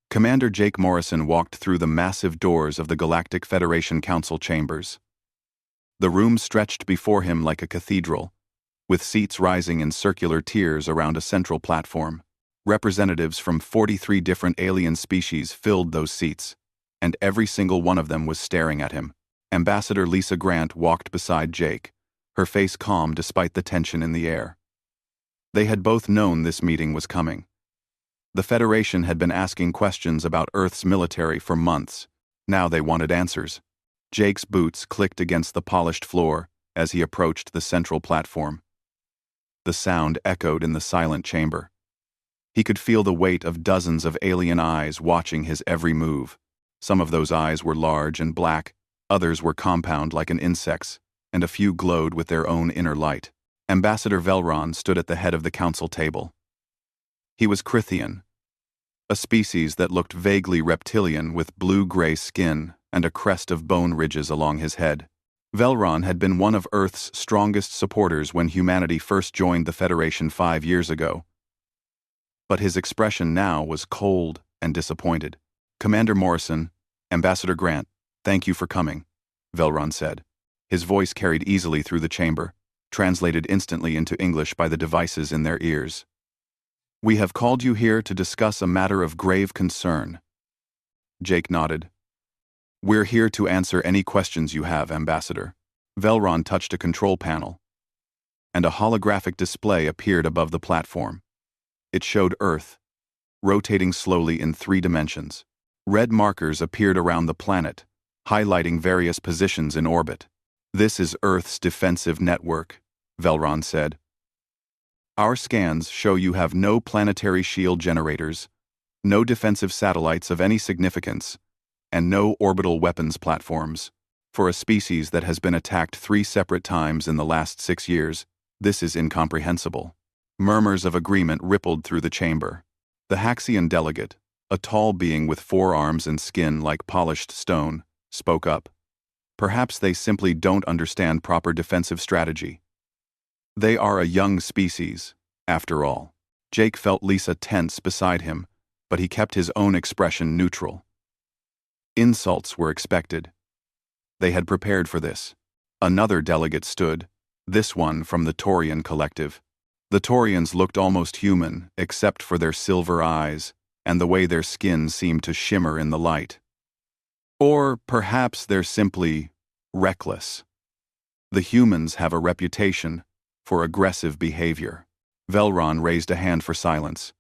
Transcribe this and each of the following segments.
Commander Jake Morrison walked through the massive doors of the Galactic Federation Council chambers. The room stretched before him like a cathedral, with seats rising in circular tiers around a central platform. Representatives from 43 different alien species filled those seats, and every single one of them was staring at him. Ambassador Lisa Grant walked beside Jake, her face calm despite the tension in the air. They had both known this meeting was coming. The Federation had been asking questions about Earth's military for months. Now they wanted answers. Jake's boots clicked against the polished floor as he approached the central platform. The sound echoed in the silent chamber. He could feel the weight of dozens of alien eyes watching his every move. Some of those eyes were large and black, others were compound like an insect's, and a few glowed with their own inner light. Ambassador Velron stood at the head of the council table. He was Crithian, a species that looked vaguely reptilian with blue-gray skin and a crest of bone ridges along his head. Velron had been one of Earth's strongest supporters when humanity first joined the Federation 5 years ago. But his expression now was cold and disappointed. "Commander Morrison, Ambassador Grant, thank you for coming," Velron said. His voice carried easily through the chamber, translated instantly into English by the devices in their ears. "We have called you here to discuss a matter of grave concern." Jake nodded. "We're here to answer any questions you have, Ambassador." Velron touched a control panel, and a holographic display appeared above the platform. It showed Earth, rotating slowly in 3 dimensions. Red markers appeared around the planet, highlighting various positions in orbit. "This is Earth's defensive network," Velron said. "Our scans show you have no planetary shield generators, no defensive satellites of any significance, and no orbital weapons platforms. For a species that has been attacked 3 separate times in the last 6 years, this is incomprehensible." Murmurs of agreement rippled through the chamber. The Haxian delegate, a tall being with 4 arms and skin like polished stone, spoke up. "Perhaps they simply don't understand proper defensive strategy. They are a young species, after all." Jake felt Lisa tense beside him, but he kept his own expression neutral. Insults were expected. They had prepared for this. Another delegate stood, this one from the Taurian collective. The Taurians looked almost human, except for their silver eyes, and the way their skin seemed to shimmer in the light. Or perhaps they're simply reckless. The humans have a reputation for aggressive behavior. Velron raised a hand for silence.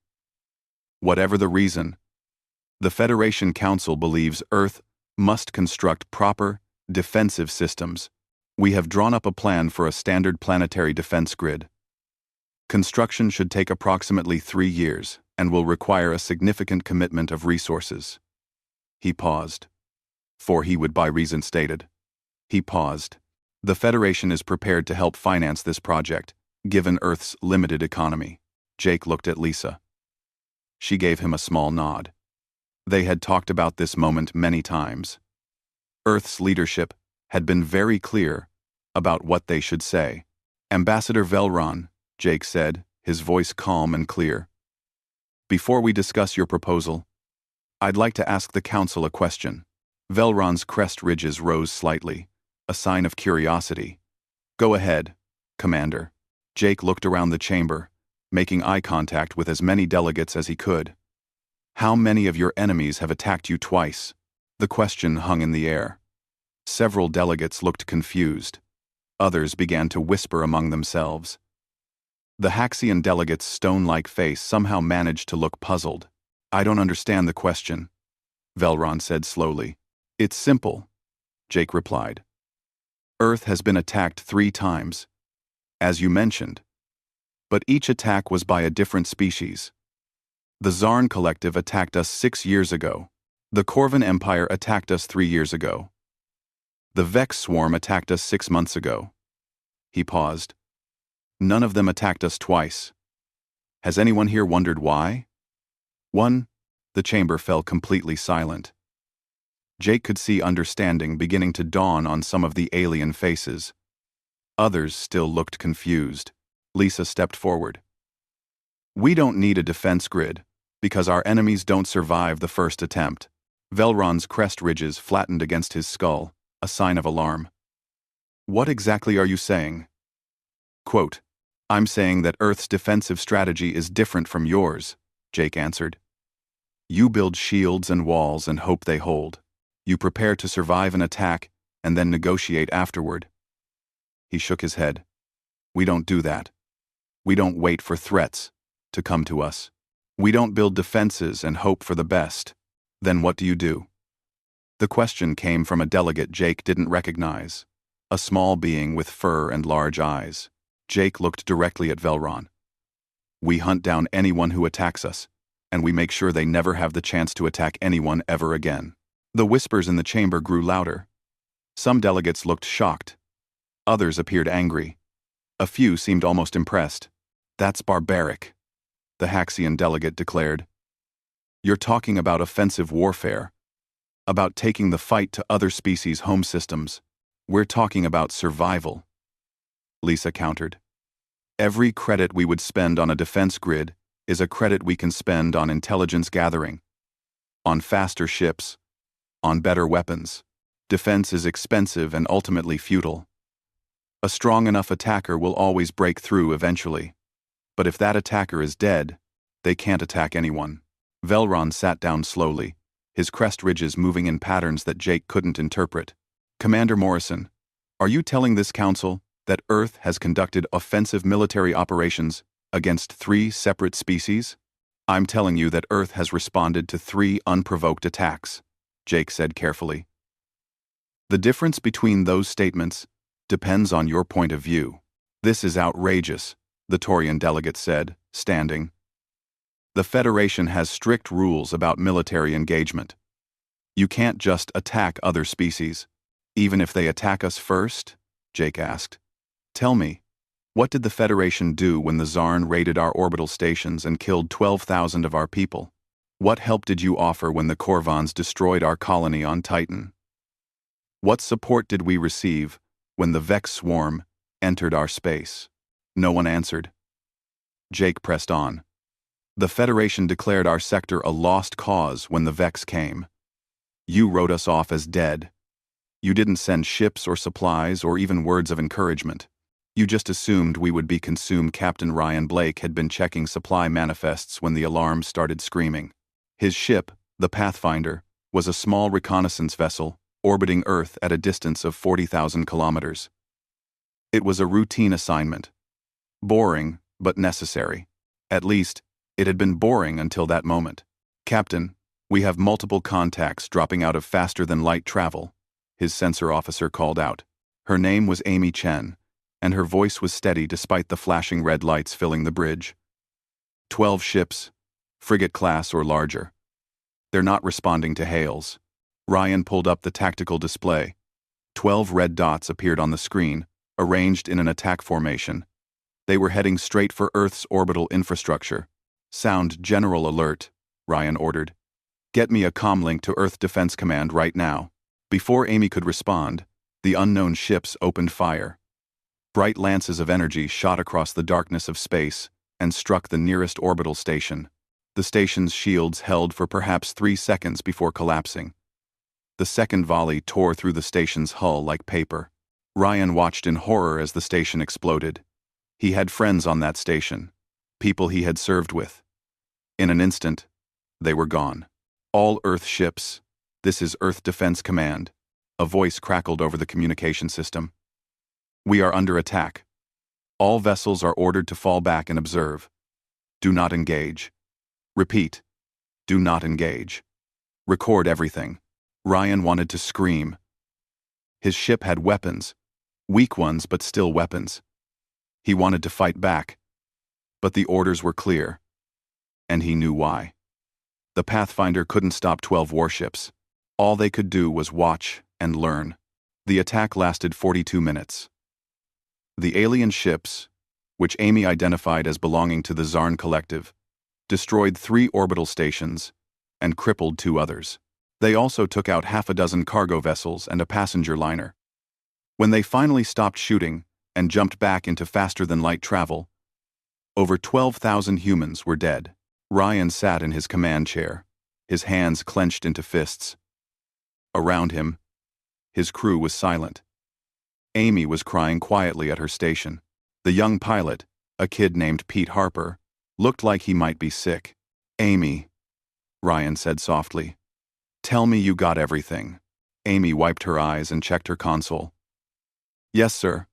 "Whatever the reason, the Federation Council believes Earth must construct proper, defensive systems. We have drawn up a plan for a standard planetary defense grid. Construction should take approximately 3 years and will require a significant commitment of resources." He paused. "For he would by reason stated." He paused. "The Federation is prepared to help finance this project, given Earth's limited economy." Jake looked at Lisa. She gave him a small nod. They had talked about this moment many times. Earth's leadership had been very clear about what they should say. "Ambassador Velron," Jake said, his voice calm and clear. "Before we discuss your proposal, I'd like to ask the Council a question." Velron's crest ridges rose slightly, a sign of curiosity. "Go ahead, Commander." Jake looked around the chamber, making eye contact with as many delegates as he could. "How many of your enemies have attacked you twice?" The question hung in the air. Several delegates looked confused. Others began to whisper among themselves. The Haxian delegate's stone-like face somehow managed to look puzzled. "I don't understand the question," Velron said slowly. "It's simple," Jake replied. "Earth has been attacked 3 times, as you mentioned. But each attack was by a different species. The Zarn Collective attacked us 6 years ago. The Corvan Empire attacked us 3 years ago. The Vex Swarm attacked us 6 months ago." He paused. "None of them attacked us twice. Has anyone here wondered why?" The chamber fell completely silent. Jake could see understanding beginning to dawn on some of the alien faces. Others still looked confused. Lisa stepped forward. "We don't need a defense grid. Because our enemies don't survive the first attempt. Velron's crest ridges flattened against his skull, a sign of alarm. What exactly are you saying? Quote, I'm saying that Earth's defensive strategy is different from yours, Jake answered. You build shields and walls and hope they hold. You prepare to survive an attack and then negotiate afterward. He shook his head. We don't do that. We don't wait for threats to come to us. We don't build defenses and hope for the best. Then what do you do? The question came from a delegate Jake didn't recognize, a small being with fur and large eyes. Jake looked directly at Velron. We hunt down anyone who attacks us, and we make sure they never have the chance to attack anyone ever again. The whispers in the chamber grew louder. Some delegates looked shocked. Others appeared angry. A few seemed almost impressed. That's barbaric, the Haxian delegate declared. You're talking about offensive warfare, about taking the fight to other species' home systems. We're talking about survival, Lisa countered. Every credit we would spend on a defense grid is a credit we can spend on intelligence gathering, on faster ships, on better weapons. Defense is expensive and ultimately futile. A strong enough attacker will always break through eventually. But if that attacker is dead, they can't attack anyone. Velron sat down slowly, his crest ridges moving in patterns that Jake couldn't interpret. Commander Morrison, are you telling this council that Earth has conducted offensive military operations against 3 separate species? I'm telling you that Earth has responded to 3 unprovoked attacks, Jake said carefully. The difference between those statements depends on your point of view. This is outrageous, the Taurian delegate said, standing. The Federation has strict rules about military engagement. You can't just attack other species, even if they attack us first, Jake asked. Tell me, what did the Federation do when the Zarn raided our orbital stations and killed 12,000 of our people? What help did you offer when the Korvans destroyed our colony on Titan? What support did we receive when the Vex swarm entered our space? No one answered. Jake pressed on. The Federation declared our sector a lost cause when the Vex came. You wrote us off as dead. You didn't send ships or supplies or even words of encouragement. You just assumed we would be consumed. Captain Ryan Blake had been checking supply manifests when the alarm started screaming. His ship, the Pathfinder, was a small reconnaissance vessel orbiting Earth at a distance of 40,000 kilometers. It was a routine assignment. Boring, but necessary. At least, it had been boring until that moment. Captain, we have multiple contacts dropping out of faster-than-light travel, his sensor officer called out. Her name was Amy Chen, and her voice was steady despite the flashing red lights filling the bridge. 12 ships, frigate class or larger. They're not responding to hails. Ryan pulled up the tactical display. 12 red dots appeared on the screen, arranged in an attack formation. They were heading straight for Earth's orbital infrastructure. Sound general alert, Ryan ordered. Get me a comlink to Earth Defense Command right now. Before Amy could respond, the unknown ships opened fire. Bright lances of energy shot across the darkness of space and struck the nearest orbital station. The station's shields held for perhaps 3 seconds before collapsing. The second volley tore through the station's hull like paper. Ryan watched in horror as the station exploded. He had friends on that station, people he had served with. In an instant, they were gone. All Earth ships, this is Earth Defense Command. A voice crackled over the communication system. We are under attack. All vessels are ordered to fall back and observe. Do not engage. Repeat, do not engage. Record everything. Ryan wanted to scream. His ship had weapons, weak ones but still weapons. He wanted to fight back, but the orders were clear, and he knew why. The Pathfinder couldn't stop 12 warships. All they could do was watch and learn. The attack lasted 42 minutes. The alien ships, which Amy identified as belonging to the Zarn Collective, destroyed 3 orbital stations and crippled 2 others. They also took out half a dozen cargo vessels and a passenger liner. When they finally stopped shooting and jumped back into faster-than-light travel, over 12,000 humans were dead. Ryan sat in his command chair, his hands clenched into fists. Around him, his crew was silent. Amy was crying quietly at her station. The young pilot, a kid named Pete Harper, looked like he might be sick. "Amy," Ryan said softly, "tell me you got everything." Amy wiped her eyes and checked her console. "Yes, sir.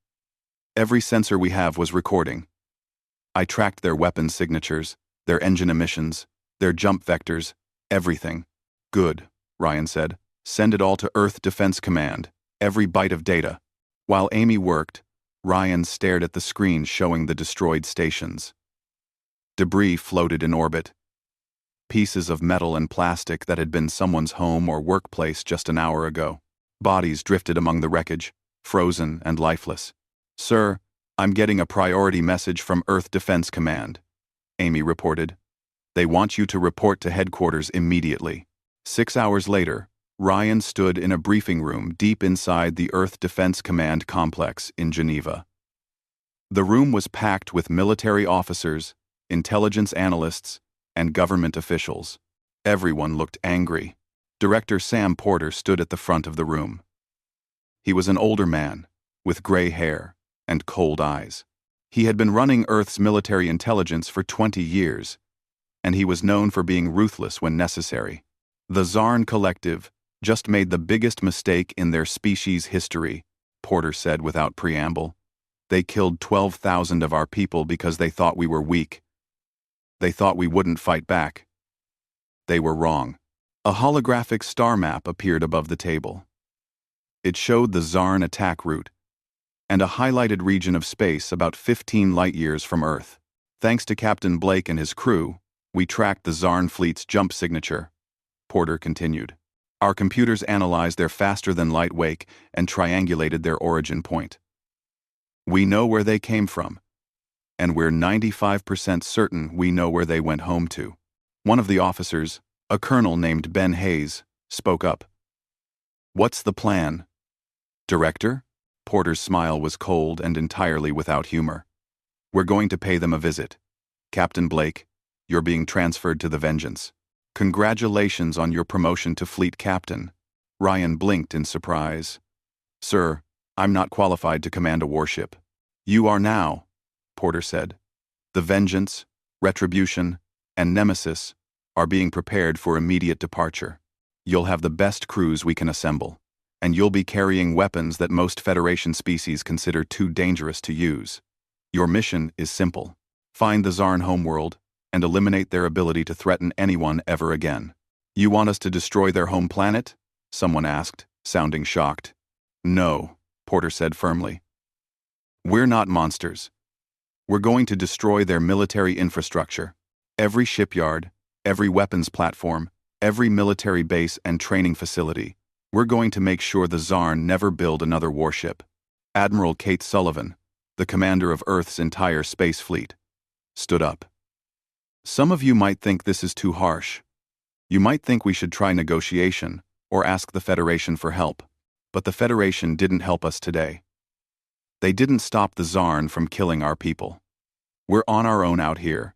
Every sensor we have was recording. I tracked their weapon signatures, their engine emissions, their jump vectors, everything." "Good," Ryan said. "Send it all to Earth Defense Command, every byte of data." While Amy worked, Ryan stared at the screen showing the destroyed stations. Debris floated in orbit. Pieces of metal and plastic that had been someone's home or workplace just an hour ago. Bodies drifted among the wreckage, frozen and lifeless. "Sir, I'm getting a priority message from Earth Defense Command," Amy reported. "They want you to report to headquarters immediately." 6 hours later, Ryan stood in a briefing room deep inside the Earth Defense Command complex in Geneva. The room was packed with military officers, intelligence analysts, and government officials. Everyone looked angry. Director Sam Porter stood at the front of the room. He was an older man, with gray hair and cold eyes. He had been running Earth's military intelligence for 20 years, and he was known for being ruthless when necessary. "The Zarn Collective just made the biggest mistake in their species' history," Porter said without preamble. "They killed 12,000 of our people because they thought we were weak. They thought we wouldn't fight back. They were wrong." A holographic star map appeared above the table. It showed the Zarn attack route and a highlighted region of space about 15 light-years from Earth. "Thanks to Captain Blake and his crew, we tracked the Zarn fleet's jump signature," Porter continued. "Our computers analyzed their faster-than-light wake and triangulated their origin point. We know where they came from, and we're 95% certain we know where they went home to." One of the officers, a colonel named Ben Hayes, spoke up. "What's the plan?" "Director?" Porter's smile was cold and entirely without humor. "We're going to pay them a visit. Captain Blake, you're being transferred to the Vengeance. Congratulations on your promotion to fleet captain." Ryan blinked in surprise. "Sir, I'm not qualified to command a warship." "You are now," Porter said. "The Vengeance, Retribution, and Nemesis are being prepared for immediate departure. You'll have the best crews we can assemble, and you'll be carrying weapons that most Federation species consider too dangerous to use. Your mission is simple. Find the Zarn homeworld and eliminate their ability to threaten anyone ever again." "You want us to destroy their home planet?" someone asked, sounding shocked. "No," Porter said firmly. "We're not monsters. We're going to destroy their military infrastructure. Every shipyard, every weapons platform, every military base and training facility. We're going to make sure the Zarn never build another warship." Admiral Kate Sullivan, the commander of Earth's entire space fleet, stood up. "Some of you might think this is too harsh. You might think we should try negotiation or ask the Federation for help. But the Federation didn't help us today. They didn't stop the Zarn from killing our people. We're on our own out here,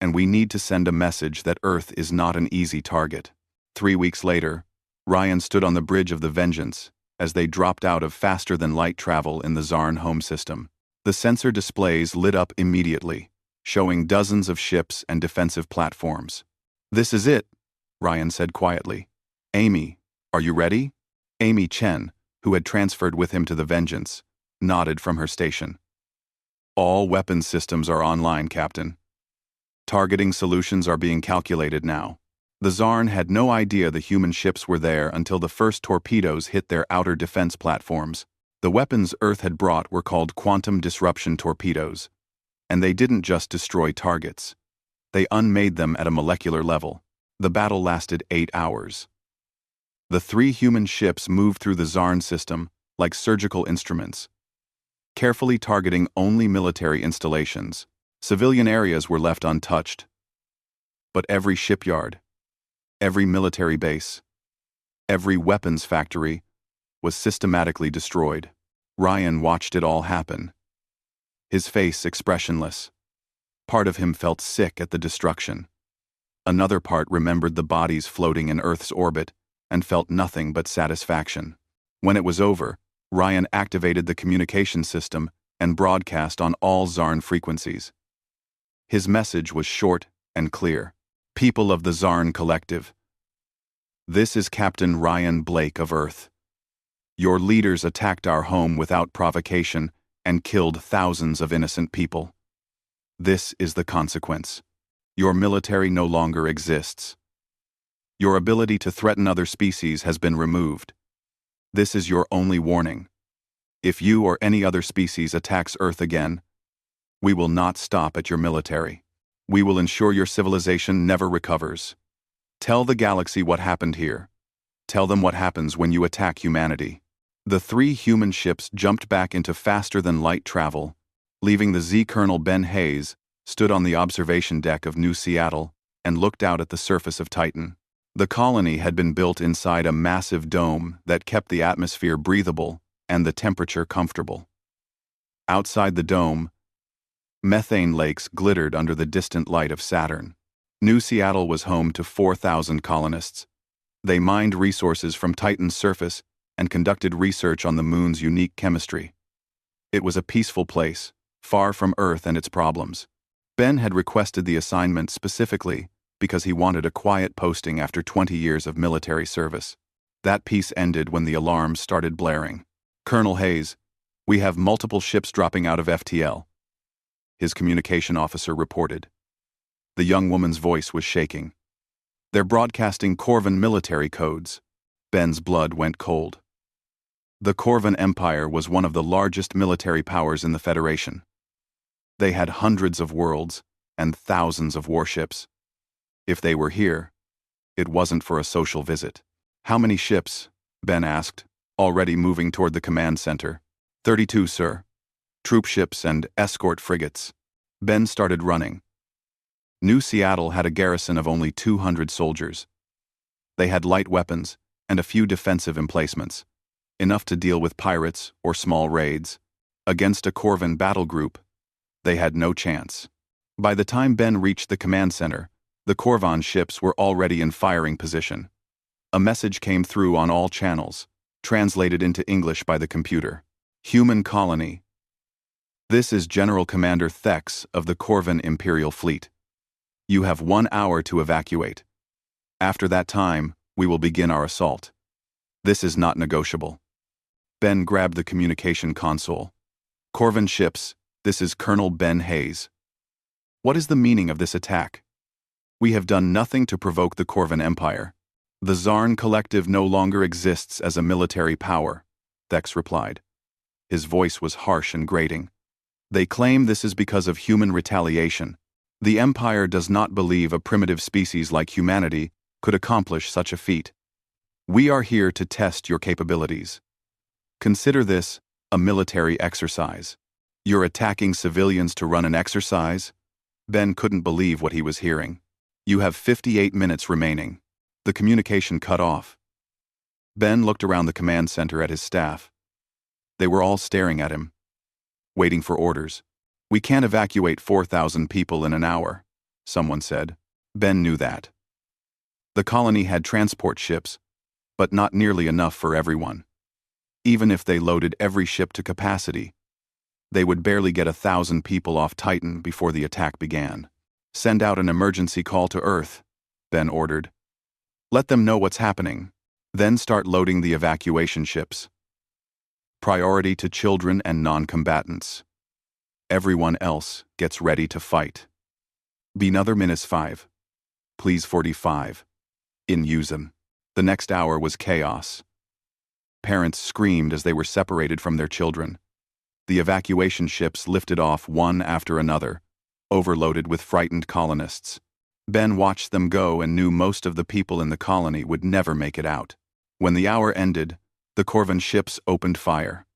and we need to send a message that Earth is not an easy target." 3 weeks later, Ryan stood on the bridge of the Vengeance as they dropped out of faster-than-light travel in the Zarn home system. The sensor displays lit up immediately, showing dozens of ships and defensive platforms. "This is it," Ryan said quietly. "Amy, are you ready?" Amy Chen, who had transferred with him to the Vengeance, nodded from her station. "All weapons systems are online, Captain. Targeting solutions are being calculated now." The Zarn had no idea the human ships were there until the first torpedoes hit their outer defense platforms. The weapons Earth had brought were called quantum disruption torpedoes, and they didn't just destroy targets. They unmade them at a molecular level. The battle lasted 8 hours. The 3 human ships moved through the Zarn system like surgical instruments, carefully targeting only military installations. Civilian areas were left untouched. But every shipyard, every military base, every weapons factory was systematically destroyed. Ryan watched it all happen, his face expressionless. Part of him felt sick at the destruction, Another part remembered the bodies floating in Earth's orbit and felt nothing but satisfaction. When it was over, Ryan activated the communication system and broadcast on all Zarn frequencies. His message was short and clear. People of the Zarn Collective, this is Captain Ryan Blake of Earth. Your leaders attacked our home without provocation and killed thousands of innocent people. This is the consequence. Your military no longer exists. Your ability to threaten other species has been removed. This is your only warning. If you or any other species attacks Earth again, we will not stop at your military. We will ensure your civilization never recovers. Tell the galaxy what happened here. Tell them what happens when you attack humanity. The 3 human ships jumped back into faster-than-light travel, leaving the Z-Colonel Ben Hayes stood on the observation deck of New Seattle and looked out at the surface of Titan. The colony had been built inside a massive dome that kept the atmosphere breathable and the temperature comfortable. Outside the dome, methane lakes glittered under the distant light of Saturn. New Seattle was home to 4,000 colonists. They mined resources from Titan's surface and conducted research on the moon's unique chemistry. It was a peaceful place, far from Earth and its problems. Ben had requested the assignment specifically because he wanted a quiet posting after 20 years of military service. That peace ended when the alarms started blaring. Colonel Hayes, we have multiple ships dropping out of FTL. His communication officer reported. The young woman's voice was shaking. They're broadcasting Corvan military codes. Ben's blood went cold. The Corvan Empire was one of the largest military powers in the Federation. They had hundreds of worlds and thousands of warships. If they were here, it wasn't for a social visit. How many ships? Ben asked, already moving toward the command center. 32, sir. Troop ships and escort frigates. Ben started running. New Seattle had a garrison of only 200 soldiers. They had light weapons and a few defensive emplacements, enough to deal with pirates or small raids. Against a Corvan battle group, they had no chance. By the time Ben reached the command center, the Corvan ships were already in firing position. A message came through on all channels, translated into English by the computer. Human colony. This is General Commander Thex of the Corvan Imperial Fleet. You have 1 hour to evacuate. After that time, we will begin our assault. This is not negotiable. Ben grabbed the communication console. Corvan ships, this is Colonel Ben Hayes. What is the meaning of this attack? We have done nothing to provoke the Corvan Empire. The Zarn Collective no longer exists as a military power, Thex replied. His voice was harsh and grating. They claim this is because of human retaliation. The Empire does not believe a primitive species like humanity could accomplish such a feat. We are here to test your capabilities. Consider this a military exercise. You're attacking civilians to run an exercise? Ben couldn't believe what he was hearing. You have 58 minutes remaining. The communication cut off. Ben looked around the command center at his staff. They were all staring at him, waiting for orders. We can't evacuate 4,000 people in an hour, someone said. Ben knew that. The colony had transport ships, but not nearly enough for everyone. Even if they loaded every ship to capacity, they would barely get 1,000 people off Titan before the attack began. Send out an emergency call to Earth, Ben ordered. Let them know what's happening, then start loading the evacuation ships. Priority to children and non-combatants. Everyone else gets ready to fight. Another minus 5. Please 45. In Usum. The next hour was chaos. Parents screamed as they were separated from their children. The evacuation ships lifted off one after another, overloaded with frightened colonists. Ben watched them go and knew most of the people in the colony would never make it out. When the hour ended, the Corvan ships opened fire.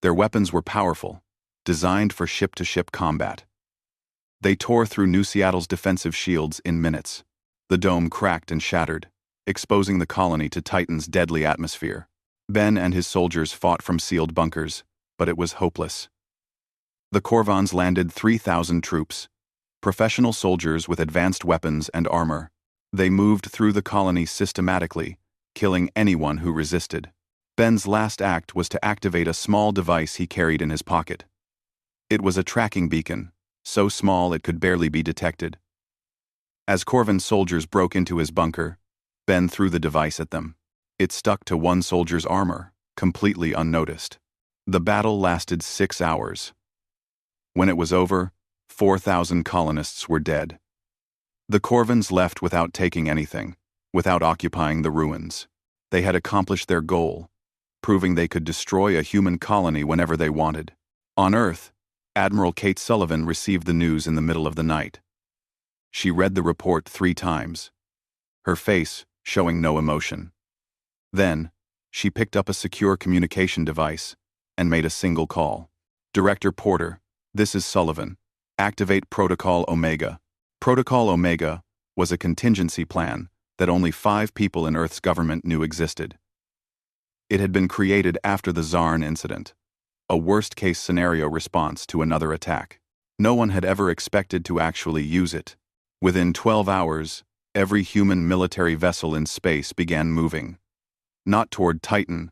Their weapons were powerful, designed for ship-to-ship combat. They tore through New Seattle's defensive shields in minutes. The dome cracked and shattered, exposing the colony to Titan's deadly atmosphere. Ben and his soldiers fought from sealed bunkers, but it was hopeless. The Corvans landed 3,000 troops, professional soldiers with advanced weapons and armor. They moved through the colony systematically, killing anyone who resisted. Ben's last act was to activate a small device he carried in his pocket. It was a tracking beacon, so small it could barely be detected. As Corvan soldiers broke into his bunker, Ben threw the device at them. It stuck to one soldier's armor, completely unnoticed. The battle lasted 6 hours. When it was over, 4,000 colonists were dead. The Corvans left without taking anything, without occupying the ruins. They had accomplished their goal, proving they could destroy a human colony whenever they wanted. On Earth, Admiral Kate Sullivan received the news in the middle of the night. She read the report 3 times, her face showing no emotion. Then, she picked up a secure communication device and made a single call. "Director Porter, this is Sullivan. Activate Protocol Omega." Protocol Omega was a contingency plan that only 5 people in Earth's government knew existed. It had been created after the Zarn incident, a worst-case scenario response to another attack. No one had ever expected to actually use it. Within 12 hours, every human military vessel in space began moving. Not toward Titan,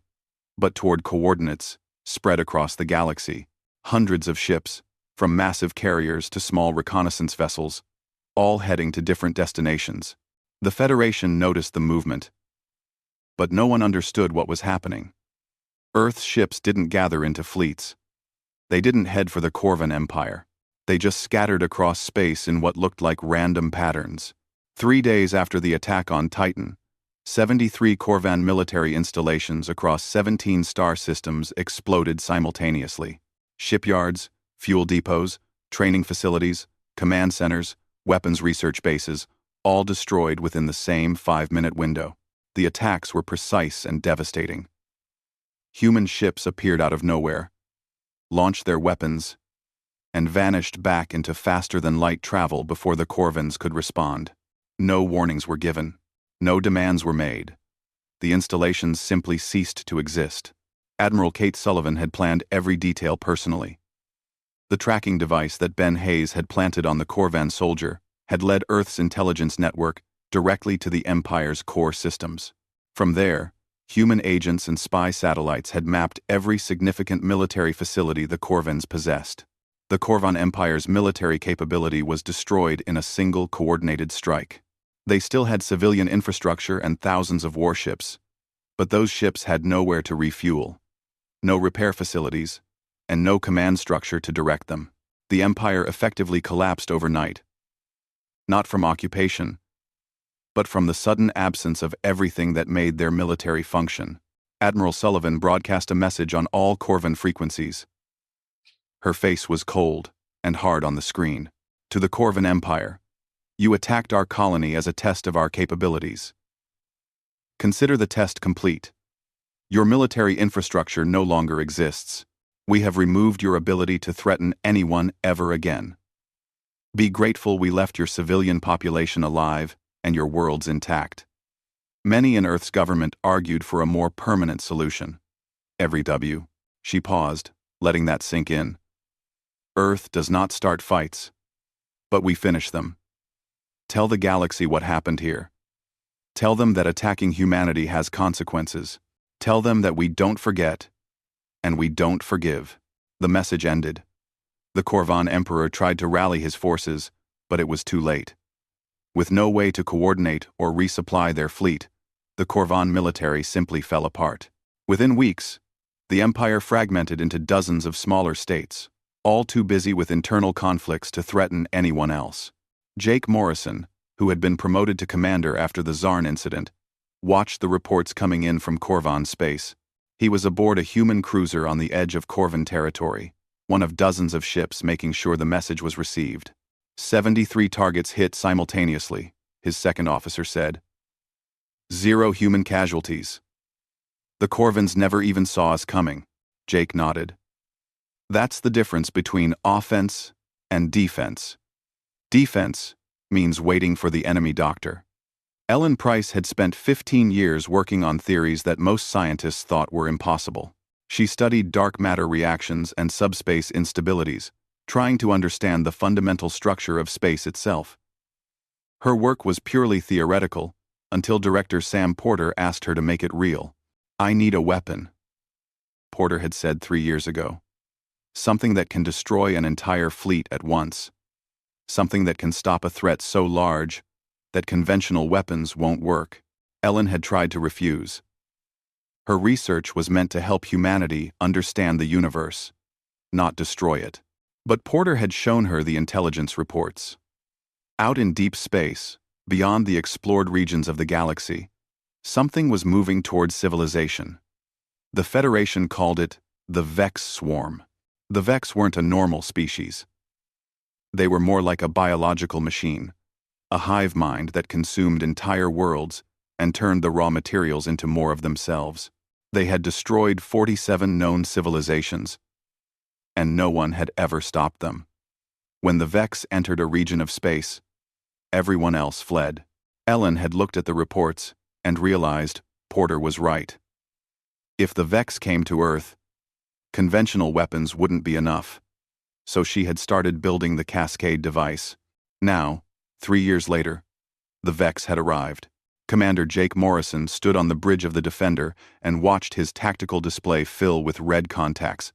but toward coordinates spread across the galaxy. Hundreds of ships, from massive carriers to small reconnaissance vessels, all heading to different destinations. The Federation noticed the movement, but no one understood what was happening. Earth's ships didn't gather into fleets. They didn't head for the Corvan Empire. They just scattered across space in what looked like random patterns. 3 days after the attack on Titan, 73 Corvan military installations across 17 star systems exploded simultaneously. Shipyards, fuel depots, training facilities, command centers, weapons research bases, all destroyed within the same 5-minute window. The attacks were precise and devastating. Human ships appeared out of nowhere, launched their weapons, and vanished back into faster-than-light travel before the Corvans could respond. No warnings were given. No demands were made. The installations simply ceased to exist. Admiral Kate Sullivan had planned every detail personally. The tracking device that Ben Hayes had planted on the Corvan soldier had led Earth's intelligence network directly to the Empire's core systems. From there, human agents and spy satellites had mapped every significant military facility the Corvans possessed. The Corvan Empire's military capability was destroyed in a single coordinated strike. They still had civilian infrastructure and thousands of warships, but those ships had nowhere to refuel, no repair facilities, and no command structure to direct them. The Empire effectively collapsed overnight, not from occupation, but from the sudden absence of everything that made their military function. Admiral Sullivan broadcast a message on all Corvan frequencies. Her face was cold and hard on the screen. "To the Corvan Empire, you attacked our colony as a test of our capabilities. Consider the test complete. Your military infrastructure no longer exists. We have removed your ability to threaten anyone ever again. Be grateful we left your civilian population alive and your worlds intact." Many in Earth's government argued for a more permanent solution. Every W. She paused, letting that sink in. Earth does not start fights, but we finish them. Tell the galaxy what happened here. Tell them that attacking humanity has consequences. Tell them that we don't forget, and we don't forgive. The message ended. The Corvan Emperor tried to rally his forces, but it was too late. With no way to coordinate or resupply their fleet, the Corvan military simply fell apart. Within weeks, the Empire fragmented into dozens of smaller states, all too busy with internal conflicts to threaten anyone else. Jake Morrison, who had been promoted to commander after the Zarn incident, watched the reports coming in from Corvan space. He was aboard a human cruiser on the edge of Corvan territory, one of dozens of ships making sure the message was received. 73 targets hit simultaneously, his second officer said. 0 human casualties. The Corvans never even saw us coming, Jake nodded. That's the difference between offense and defense. Defense means waiting for the enemy doctor. Ellen Price had spent 15 years working on theories that most scientists thought were impossible. She studied dark matter reactions and subspace instabilities, trying to understand the fundamental structure of space itself. Her work was purely theoretical, until director Sam Porter asked her to make it real. "I need a weapon," Porter had said 3 years ago. "Something that can destroy an entire fleet at once. Something that can stop a threat so large that conventional weapons won't work." Ellen had tried to refuse. Her research was meant to help humanity understand the universe, not destroy it. But Porter had shown her the intelligence reports. Out in deep space, beyond the explored regions of the galaxy, something was moving towards civilization. The Federation called it the Vex Swarm. The Vex weren't a normal species. They were more like a biological machine, a hive mind that consumed entire worlds and turned the raw materials into more of themselves. They had destroyed 47 known civilizations, and no one had ever stopped them. When the Vex entered a region of space, everyone else fled. Ellen had looked at the reports and realized Porter was right. If the Vex came to Earth, conventional weapons wouldn't be enough, so she had started building the Cascade device. Now, 3 years later, the Vex had arrived. Commander Jake Morrison stood on the bridge of the Defender and watched his tactical display fill with red contacts.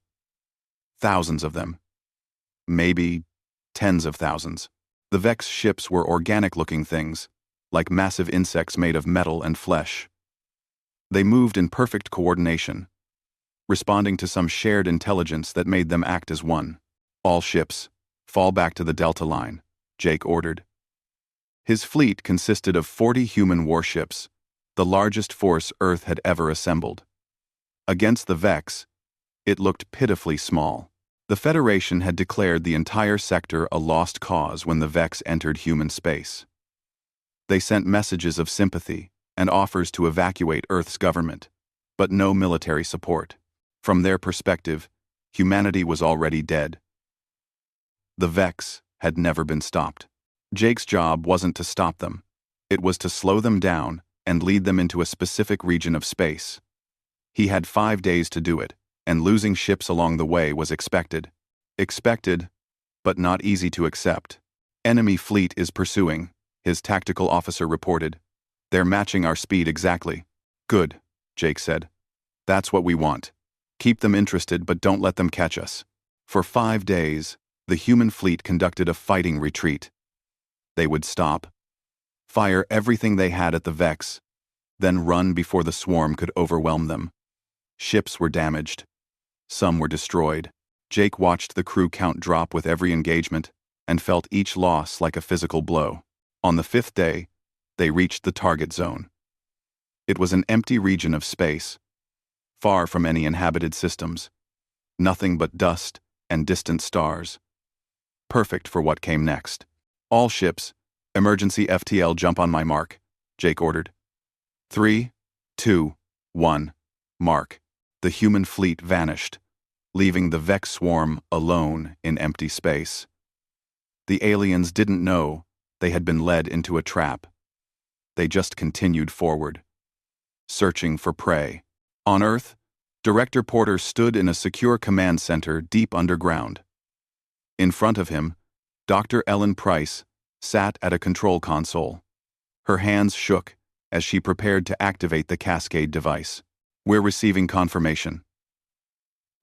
Thousands of them. Maybe tens of thousands. The Vex ships were organic-looking things, like massive insects made of metal and flesh. They moved in perfect coordination, responding to some shared intelligence that made them act as one. "All ships, fall back to the Delta Line," Jake ordered. His fleet consisted of 40 human warships, the largest force Earth had ever assembled. Against the Vex, it looked pitifully small. The Federation had declared the entire sector a lost cause when the Vex entered human space. They sent messages of sympathy and offers to evacuate Earth's government, but no military support. From their perspective, humanity was already dead. The Vex had never been stopped. Jake's job wasn't to stop them. It was to slow them down and lead them into a specific region of space. He had 5 days to do it, and losing ships along the way was expected. Expected, but not easy to accept. "Enemy fleet is pursuing," his tactical officer reported. "They're matching our speed exactly." "Good," Jake said. "That's what we want. Keep them interested, but don't let them catch us." For 5 days, the human fleet conducted a fighting retreat. They would stop, fire everything they had at the Vex, then run before the swarm could overwhelm them. Ships were damaged. Some were destroyed. Jake watched the crew count drop with every engagement and felt each loss like a physical blow. On the 5th day, they reached the target zone. It was an empty region of space, far from any inhabited systems. Nothing but dust and distant stars. Perfect for what came next. "All ships, emergency FTL jump on my mark," Jake ordered. 3, 2, 1, mark. The human fleet vanished, leaving the Vex swarm alone in empty space. The aliens didn't know they had been led into a trap. They just continued forward, searching for prey. On Earth, Director Porter stood in a secure command center deep underground. In front of him, Dr. Ellen Price sat at a control console. Her hands shook as she prepared to activate the Cascade device. "We're receiving confirmation,"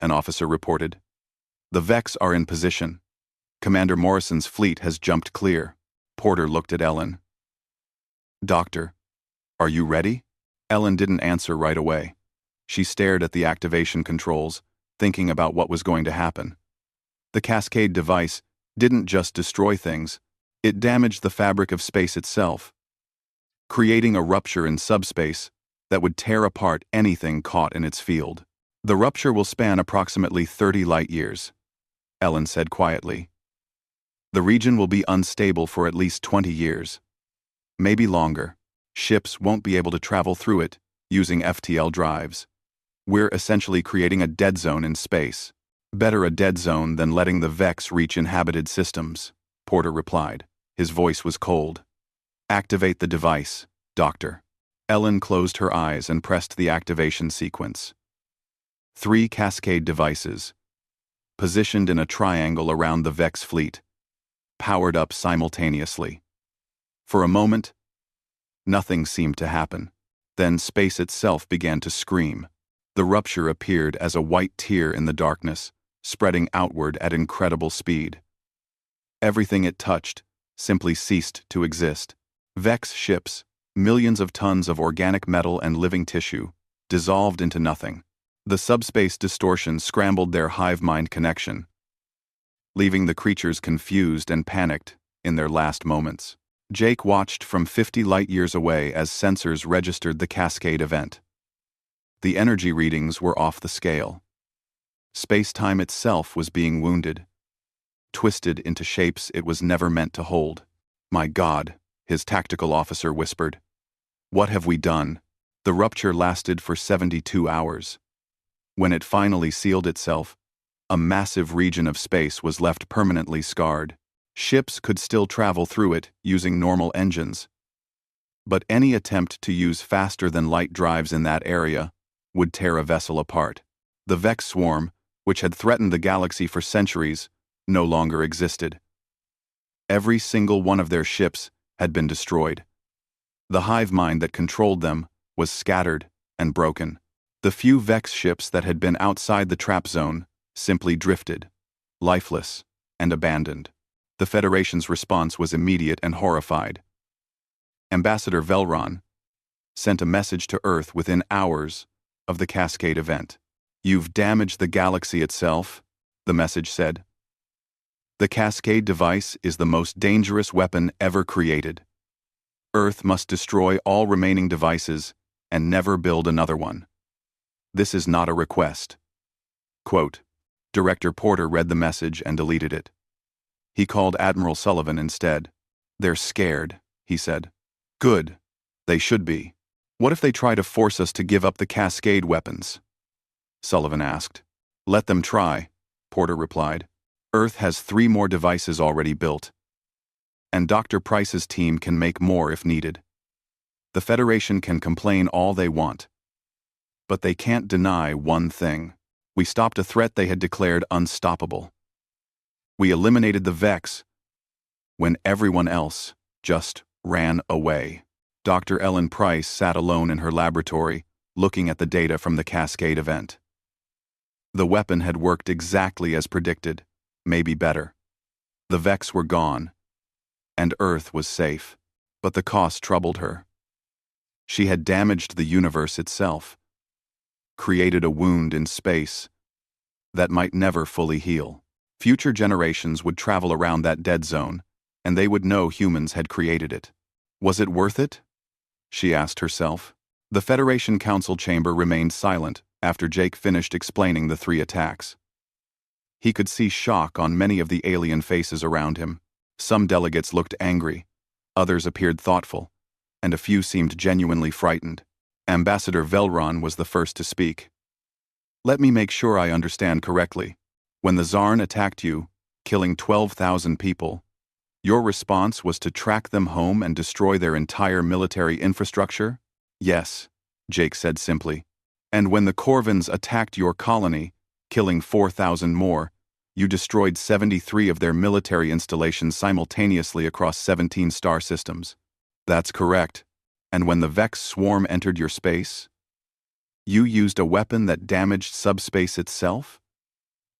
an officer reported. "The Vex are in position. Commander Morrison's fleet has jumped clear." Porter looked at Ellen. "Doctor, are you ready?" Ellen didn't answer right away. She stared at the activation controls, thinking about what was going to happen. The Cascade device didn't just destroy things, it damaged the fabric of space itself, creating a rupture in subspace that would tear apart anything caught in its field. "The rupture will span approximately 30 light-years," Ellen said quietly. "The region will be unstable for at least 20 years. Maybe longer. Ships won't be able to travel through it using FTL drives. We're essentially creating a dead zone in space. Better a dead zone than letting the Vex reach inhabited systems," Porter replied. His voice was cold. "Activate the device, Doctor." Ellen closed her eyes and pressed the activation sequence. 3 Cascade devices, positioned in a triangle around the Vex fleet, powered up simultaneously. For a moment, nothing seemed to happen. Then space itself began to scream. The rupture appeared as a white tear in the darkness, spreading outward at incredible speed. Everything it touched simply ceased to exist. Vex ships, millions of tons of organic metal and living tissue, dissolved into nothing. The subspace distortion scrambled their hive mind connection, leaving the creatures confused and panicked in their last moments. Jake watched from 50 light-years away as sensors registered the cascade event. The energy readings were off the scale. Space-time itself was being wounded, twisted into shapes it was never meant to hold. "My God," his tactical officer whispered. "What have we done?" The rupture lasted for 72 hours. When it finally sealed itself, a massive region of space was left permanently scarred. Ships could still travel through it using normal engines. But any attempt to use faster-than-light drives in that area would tear a vessel apart. The Vex swarm, which had threatened the galaxy for centuries, no longer existed. Every single one of their ships had been destroyed. The hive mind that controlled them was scattered and broken. The few Vex ships that had been outside the trap zone simply drifted, lifeless and abandoned. The Federation's response was immediate and horrified. Ambassador Velron sent a message to Earth within hours of the cascade event. "You've damaged the galaxy itself," the message said. "The cascade device is the most dangerous weapon ever created. Earth must destroy all remaining devices and never build another one. This is not a request." Quote, Director Porter read the message and deleted it. He called Admiral Sullivan instead. "They're scared," he said. "Good. They should be. What if they try to force us to give up the cascade weapons?" Sullivan asked. "Let them try," Porter replied. "Earth has 3 more devices already built. And Dr. Price's team can make more if needed. The Federation can complain all they want. But they can't deny one thing. We stopped a threat they had declared unstoppable. We eliminated the Vex when everyone else just ran away." Dr. Ellen Price sat alone in her laboratory, looking at the data from the cascade event. The weapon had worked exactly as predicted, maybe better. The Vex were gone, and Earth was safe, but the cost troubled her. She had damaged the universe itself, created a wound in space that might never fully heal. Future generations would travel around that dead zone, and they would know humans had created it. Was it worth it? She asked herself. The Federation Council chamber remained silent after Jake finished explaining the 3 attacks. He could see shock on many of the alien faces around him. Some delegates looked angry, others appeared thoughtful, and a few seemed genuinely frightened. Ambassador Velron was the first to speak. "Let me make sure I understand correctly. When the Zarn attacked you, killing 12,000 people, your response was to track them home and destroy their entire military infrastructure?" "Yes," Jake said simply. "And when the Corvins attacked your colony, killing 4,000 more, you destroyed 73 of their military installations simultaneously across 17 star systems." "That's correct. And when the Vex swarm entered your space, you used a weapon that damaged subspace itself,